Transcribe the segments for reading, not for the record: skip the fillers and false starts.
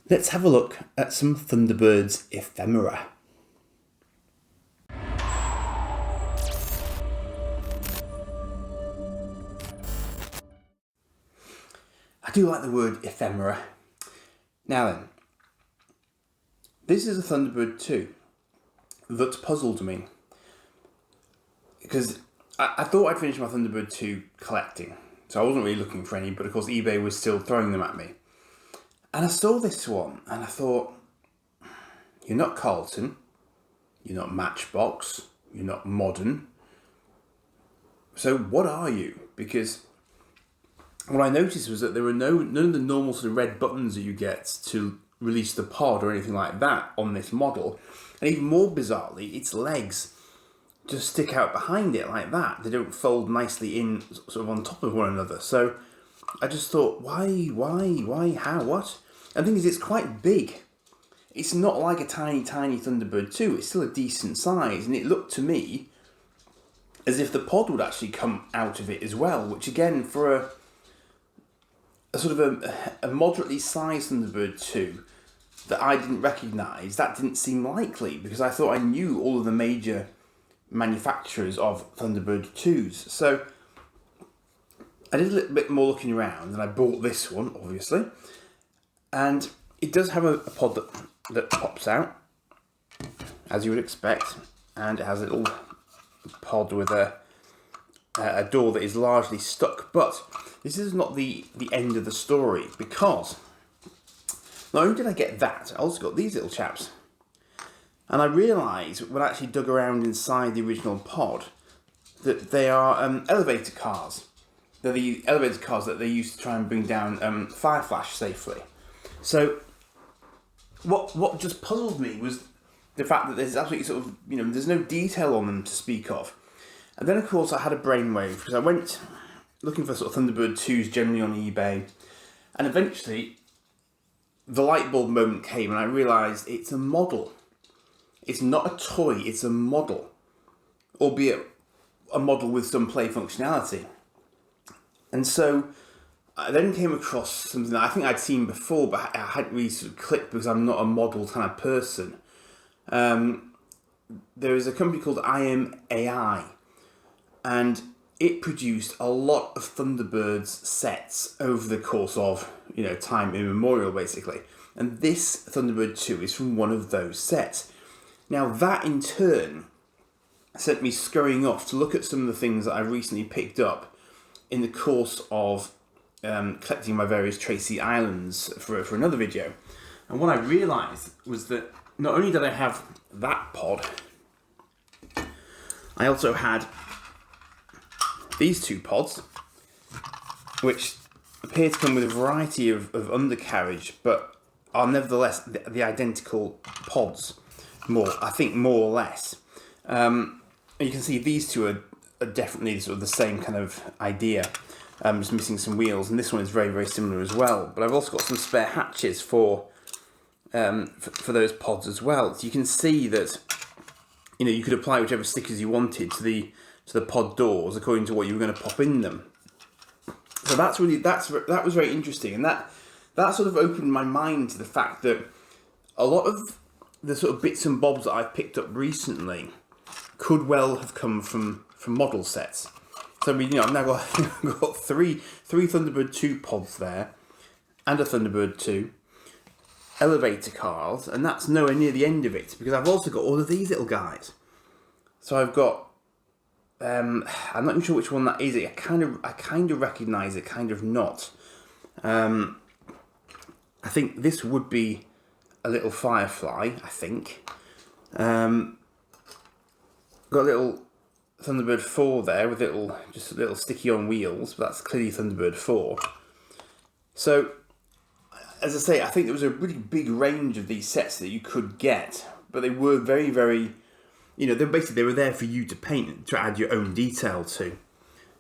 Let's have a look at some Thunderbirds ephemera. I do like the word ephemera. Now then, this is a Thunderbird 2 that puzzled me, because I thought I'd finished my Thunderbird 2 collecting, so I wasn't really looking for any, but of course eBay was still throwing them at me. And I saw this one and I thought, you're not Carlton, you're not Matchbox, you're not Modern, so what are you? Because what I noticed was that there were none of the normal sort of red buttons that you get to release the pod or anything like that on this model. And even more bizarrely, its legs just stick out behind it like that. They don't fold nicely in sort of on top of one another. So I just thought, why, how, what? And the thing is, it's quite big. It's not like a tiny Thunderbird 2. It's still a decent size. And it looked to me as if the pod would actually come out of it as well, which again, for a sort of a moderately sized Thunderbird 2 that I didn't recognise, that didn't seem likely, because I thought I knew all of the major manufacturers of Thunderbird 2s. So I did a little bit more looking around and I bought this one, obviously. And it does have a pod that pops out, as you would expect, and it has a little pod with a door that is largely stuck. But this is not the end of the story, because not only did I get that, I also got these little chaps. And I realised when I actually dug around inside the original pod that they are elevator cars. They're the elevator cars that they used to try and bring down fire flash safely. So what just puzzled me was the fact that there's absolutely sort of, there's no detail on them to speak of. And then of course I had a brainwave, because I went looking for sort of Thunderbird 2s generally on eBay, and eventually the light bulb moment came and I realised it's a model. It's not a toy, it's a model, albeit a model with some play functionality. And so I then came across something that I think I'd seen before, but I hadn't really sort of clicked because I'm not a model kind of person. There is a company called AI, and it produced a lot of Thunderbirds sets over the course of, time immemorial, basically. And this Thunderbird 2 is from one of those sets. Now that in turn sent me scurrying off to look at some of the things that I recently picked up in the course of collecting my various Tracy Islands for another video. And what I realised was that not only did I have that pod, I also had these two pods, which appear to come with a variety of undercarriage, but are nevertheless the identical pods, more or less. And you can see these two are definitely sort of the same kind of idea, just missing some wheels, and this one is very, very similar as well. But I've also got some spare hatches for those pods as well. So you can see that you could apply whichever stickers you wanted to the pod doors according to what you were going to pop in them. So that was very interesting, and that sort of opened my mind to the fact that a lot of the sort of bits and bobs that I've picked up recently could well have come from model sets. So I've now got three Thunderbird 2 pods there, and a Thunderbird 2, elevator cars, and that's nowhere near the end of it, because I've also got all of these little guys. So I've got, I'm not even sure which one that is. I kind of recognise it, kind of not. I think this would be a little Firefly, I think. Got a little Thunderbird 4 there with just a little sticky on wheels, but that's clearly Thunderbird 4. So, as I say, I think there was a really big range of these sets that you could get, but they were very, very, they were there for you to paint, to add your own detail to.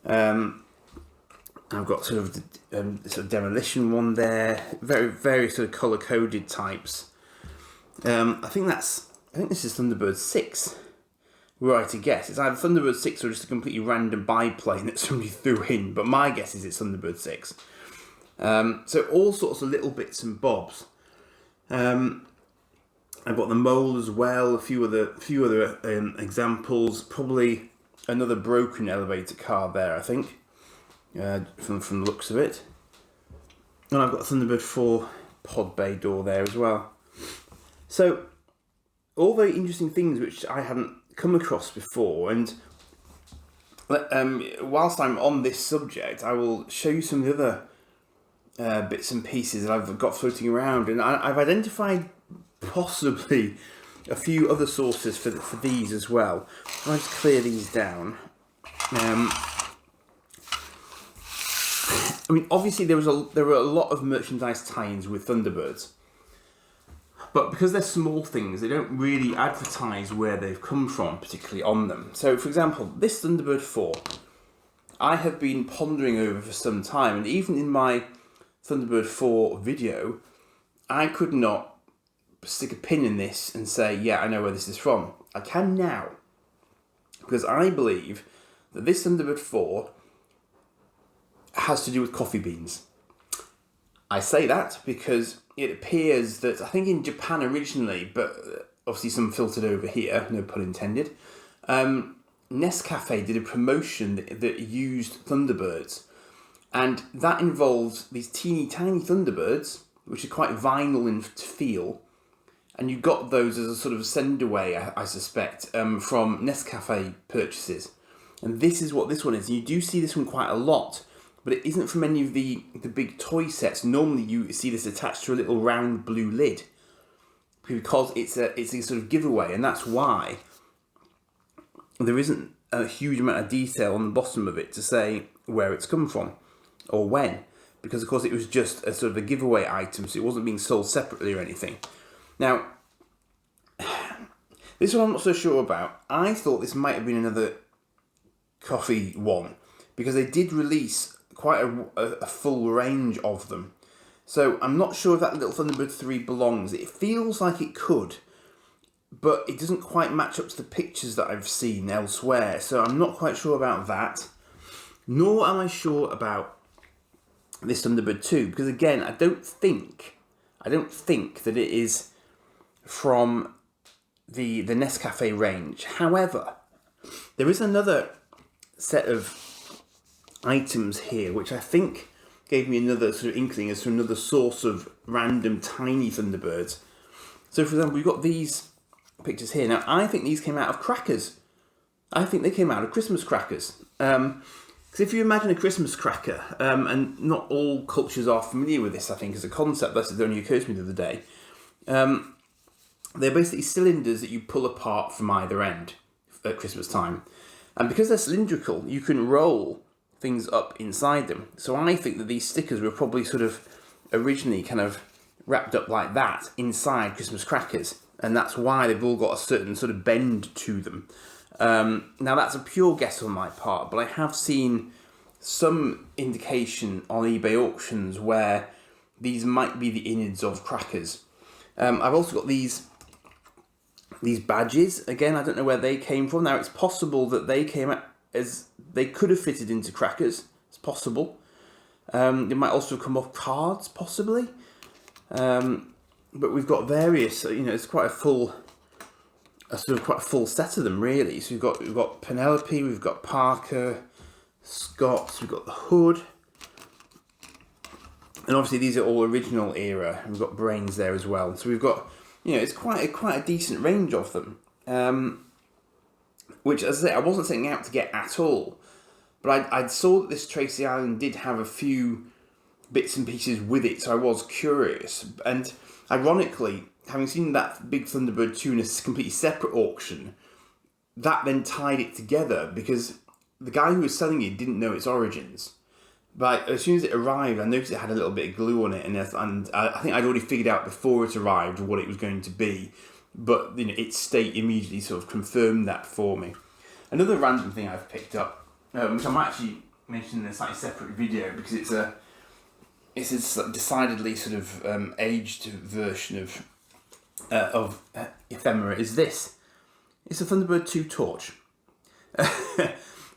I've got sort of the sort of demolition one there, very, very sort of colour-coded types. I think this is Thunderbird 6. Were I to guess, it's either Thunderbird 6 or just a completely random biplane that somebody threw in, but my guess is it's Thunderbird 6. So all sorts of little bits and bobs. I've got the mole as well. A few other examples. Probably another broken elevator car there, I think, from the looks of it. And I've got Thunderbird 4 pod bay door there as well. So, all very interesting things which I hadn't come across before. And whilst I'm on this subject, I will show you some of the other bits and pieces that I've got floating around. And I've identified possibly a few other sources for these as well. I'll just clear these down. I mean, obviously there were a lot of merchandise tie-ins with Thunderbirds, but because they're small things, they don't really advertise where they've come from, particularly on them. So, for example, this Thunderbird 4, I have been pondering over for some time, and even in my Thunderbird 4 video, I could not stick a pin in this and say, yeah, I know where this is from. I can now, because I believe that this Thunderbird 4 has to do with coffee beans. I say that because it appears that, I think in Japan originally, but obviously some filtered over here, no pun intended, Nescafe did a promotion that used Thunderbirds, and that involves these teeny tiny Thunderbirds, which are quite vinyl in feel, and you got those as a sort of send away, I suspect, from Nescafe purchases. And this is what this one is. You do see this one quite a lot, but it isn't from any of the big toy sets. Normally you see this attached to a little round blue lid, because it's a sort of giveaway, and that's why there isn't a huge amount of detail on the bottom of it to say where it's come from or when, because of course it was just a sort of a giveaway item, so it wasn't being sold separately or anything. Now, this one I'm not so sure about. I thought this might have been another coffee one, because they did release quite a full range of them. So I'm not sure if that little Thunderbird 3 belongs. It feels like it could, but it doesn't quite match up to the pictures that I've seen elsewhere. So I'm not quite sure about that. Nor am I sure about this Thunderbird 2, because again, I don't think that it is from the Nescafe range. However, there is another set of items here which I think gave me another sort of inkling as to another source of random tiny Thunderbirds. So, for example, we've got these pictures here. Now, I think these came out of crackers. I think they came out of Christmas crackers. Because if you imagine a Christmas cracker, and not all cultures are familiar with this, I think, as a concept, that's only occurred to me the other day. They're basically cylinders that you pull apart from either end at Christmas time. And because they're cylindrical, you can roll things up inside them. So I think that these stickers were probably sort of originally kind of wrapped up like that inside Christmas crackers. And that's why they've all got a certain sort of bend to them. Now that's a pure guess on my part, but I have seen some indication on eBay auctions where these might be the innards of crackers. I've also got these badges. Again, I don't know where they came from. Now it's possible that they came out as they could have fitted into crackers. It's possible. They might also have come off cards, possibly. But we've got various. It's quite a full set of them, really. So we've got Penelope, we've got Parker, Scott, we've got the Hood, and obviously these are all original era. We've got Brains there as well. So we've got, it's quite a decent range of them. Which, as I say, I wasn't setting out to get at all. But I saw that this Tracy Island did have a few bits and pieces with it, so I was curious. And ironically, having seen that big Thunderbird 2 in a completely separate auction, that then tied it together, because the guy who was selling it didn't know its origins. But as soon as it arrived, I noticed it had a little bit of glue on it, and I think I'd already figured out before it arrived what it was going to be. But its state immediately sort of confirmed that for me. Another random thing I've picked up, which I might actually mention in a slightly separate video, because it's a decidedly sort of aged version of Ephemera, is this. It's a Thunderbird 2 torch.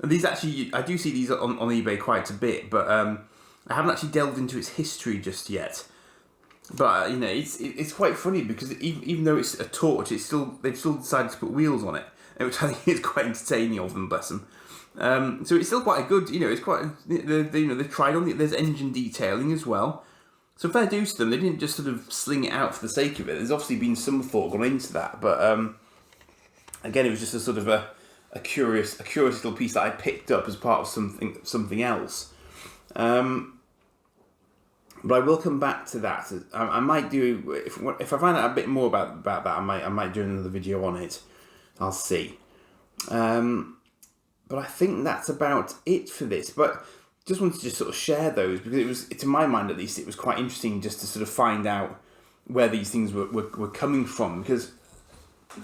These actually, I do see these on eBay quite a bit, but I haven't actually delved into its history just yet. But it's quite funny because even though it's a torch, they've still decided to put wheels on it, which I think is quite entertaining of them, bless them. So it's still quite a good, it's quite they've tried on it. There's engine detailing as well. So fair dues to them. They didn't just sort of sling it out for the sake of it. There's obviously been some thought gone into that, but again, it was just a sort of a curious little piece that I picked up as part of something else. But I will come back to that. I might do if I find out a bit more about that. I might do another video on it. I'll see. But I think that's about it for this. But just wanted to sort of share those because to my mind at least, it was quite interesting just to sort of find out where these things were coming from. Because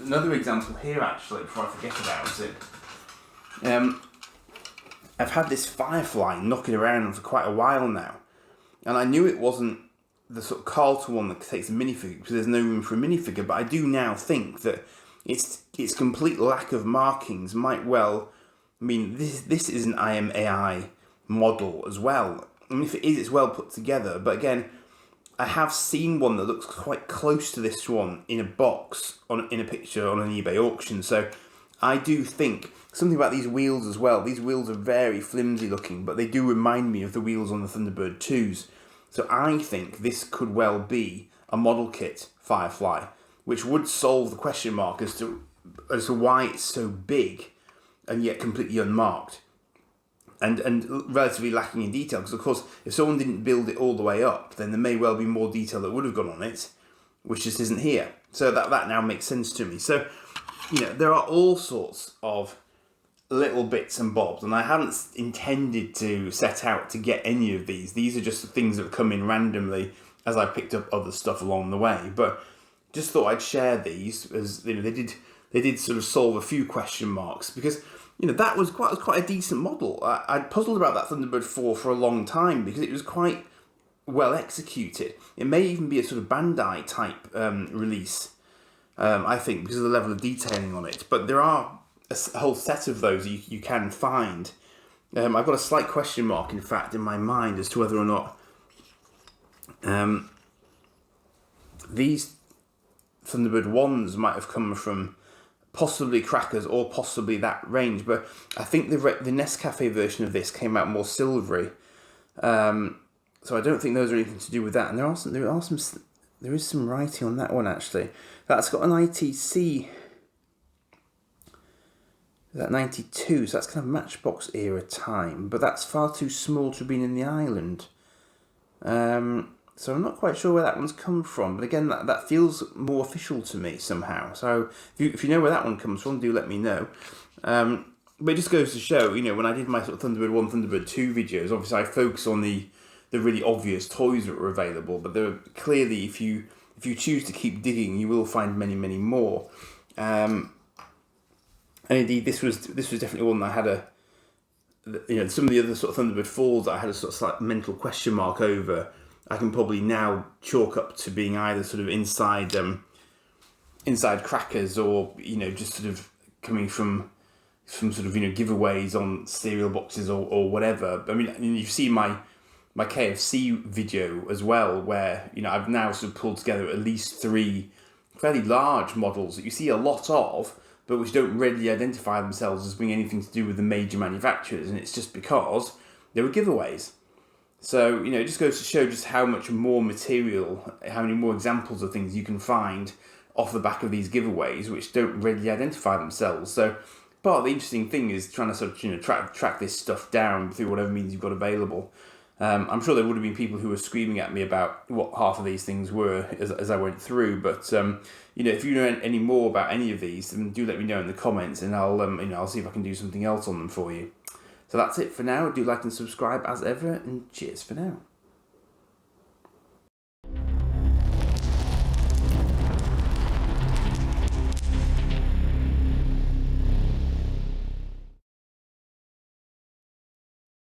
another example here, actually, before I forget about it, I've had this Firefly knocking around for quite a while now. And I knew it wasn't the sort of Carlton one that takes a minifigure because there's no room for a minifigure. But I do now think that its complete lack of markings might well mean this is an IMAI model as well. I mean, if it is, it's well put together. But again, I have seen one that looks quite close to this one in a box in a picture on an eBay auction. So I do think something about these wheels as well. These wheels are very flimsy looking, but they do remind me of the wheels on the Thunderbird 2s. So I think this could well be a model kit Firefly, which would solve the question mark as to why it's so big and yet completely unmarked and relatively lacking in detail. Because of course, if someone didn't build it all the way up, then there may well be more detail that would have gone on it, which just isn't here. So that now makes sense to me. So, there are all sorts of little bits and bobs, and I hadn't intended to set out to get any of these. These are just the things that have come in randomly as I picked up other stuff along the way. But just thought I'd share these as they did sort of solve a few question marks because that was quite a decent model. I'd puzzled about that Thunderbird 4 for a long time because it was quite well executed. It may even be a sort of Bandai type release, I think, because of the level of detailing on it. But there are a whole set of those you can find. I've got a slight question mark, in fact, in my mind as to whether or not these Thunderbird 1s might have come from possibly Crackers or possibly that range. But I think the Nescafe version of this came out more silvery. So I don't think those are anything to do with that. And there is some writing on that one, actually. That's got an ITC. That 92, so that's kind of Matchbox era time, but that's far too small to have been in the island. So I'm not quite sure where that one's come from, but again, that feels more official to me somehow. So if you know where that one comes from, do let me know. But it just goes to show, when I did my sort of Thunderbird 1, Thunderbird 2 videos, obviously I focus on the really obvious toys that were available, but there are clearly, if you choose to keep digging, you will find many, many more. And indeed, this was definitely one that I had some of the other sort of Thunderbird 4s that I had a sort of slight mental question mark over. I can probably now chalk up to being either sort of inside Crackers or just sort of coming from sort of giveaways on cereal boxes or whatever. I mean, you've seen my KFC video as well, where I've now sort of pulled together at least 3 fairly large models that you see a lot of, but which don't readily identify themselves as being anything to do with the major manufacturers, and it's just because they were giveaways. So, it just goes to show just how much more material, how many more examples of things you can find off the back of these giveaways, which don't readily identify themselves. So, part of the interesting thing is trying to sort of, track this stuff down through whatever means you've got available. I'm sure there would have been people who were screaming at me about what half of these things were as I went through. But if you know any more about any of these, then do let me know in the comments, and I'll see if I can do something else on them for you. So that's it for now. Do like and subscribe as ever, and cheers for now.